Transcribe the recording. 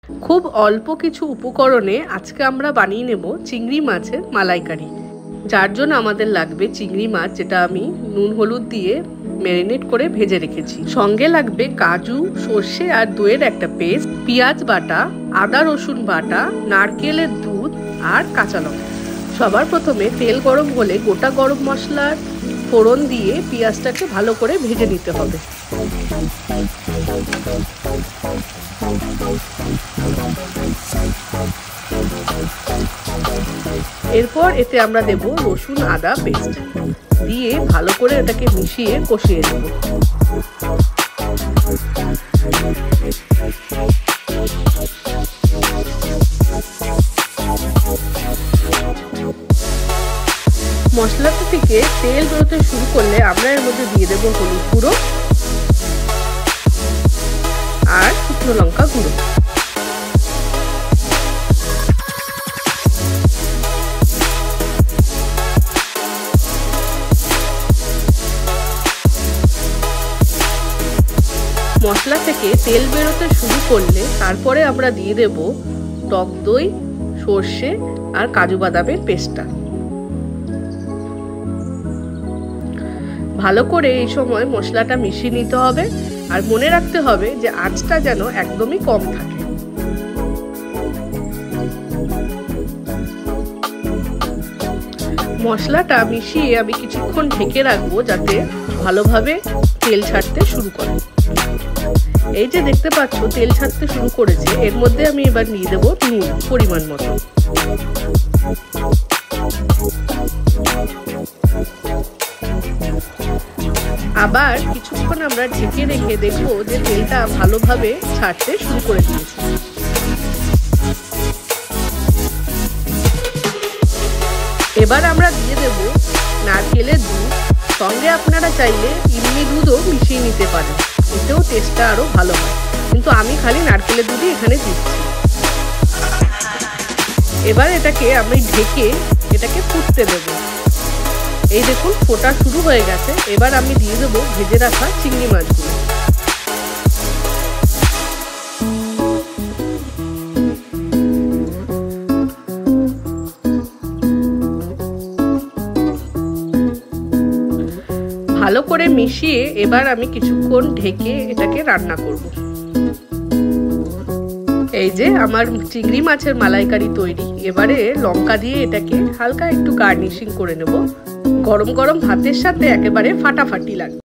খুব অল্প কিছু উপকরণে আজকে আমরা বানিয়ে নেব চিংড়ি মাছের মালাইকারি। যার জন্য আমাদের লাগবে চিংড়ি মাছ, যেটা আমি নুন হলুদ দিয়ে ম্যারিনেট করে ভেজে রেখেছি। সঙ্গে লাগবে কাজু, সর্ষে আর দইয়ের একটা পেস্ট, পেঁয়াজ বাটা, আদা রসুন বাটা, নারকেলের দুধ আর কাঁচা লঙ্কা। সবার প্রথমে তেল গরম হলে গোটা গরম মশলার ফোড়ন দিয়ে পেঁয়াজটাকে ভালো করে ভেজে নিতে হবে। এরপর এতে আমরা দেব রসুন আদা পেস্ট, দিয়ে ভালো করে এটাকে মিশিয়ে কষিয়ে নেব। মশলাটা থেকে তেল বেরোতে শুরু করলে আমরা এর মধ্যে দিয়ে দেব হলুদ গুঁড়ো আর শুকনো লঙ্কা গুঁড়ো। মশলা থেকে তেল বেরোতে শুরু করলে তারপরে আমরা দিয়ে দেব টক দই, সর্ষে আর কাজু বাদামের পেস্টটা। ভালো করে এই সময় মশলাটা মিশিয়ে নিতে হবে, আর মনে রাখতে হবে যে আঁচটা যেন একদমই কম থাকে। মশলাটা মিশিয়ে আমি কিছুক্ষণ ঢেকে রাখবো যাতে ভালোভাবে তেল ছাড়তে শুরু করে। এই যে দেখতে পাচ্ছ তেল ছাড়তে শুরু করেছে, এর মধ্যে আমি এবার নিয়ে দেবো নুন পরিমাণ মতো। আবার কিছুক্ষণ আমরা ঢেকে রেখে দেখবো যে তেলটা ভালোভাবে ছাড়তে শুরু করে দিয়েছে। এবার আমরা দিয়ে দেব নারকেলের দুধ, সঙ্গে আপনারা চাইলে ইমলি দুধও মিশিয়ে নিতে পারেন, এতেও টেস্টটা আরো ভালো হয়, কিন্তু আমি খালি নারকেলের দুধই এখানে দিচ্ছি। এবার এটাকে আমি ঢেকে এটাকে ফুটতে দেবো। এই দেখুন ফোটা শুরু হয়ে গেছে। এবার আমি দিয়ে দেবো ভেজে রাখা চিংড়ি মাছগুলো। ভালো করে মিশিয়ে এবার আমি কিছুক্ষণ ঢেকে এটাকে রান্না করব। এই যে আমার চিংড়ি মাছের মালাইকারি তৈরি। এবারে লঙ্কা দিয়ে এটাকে হালকা একটু গার্নিশিং করে নেব। গরম গরম ভাতের সাথে একেবারে ফাটাফাটি লাগবে।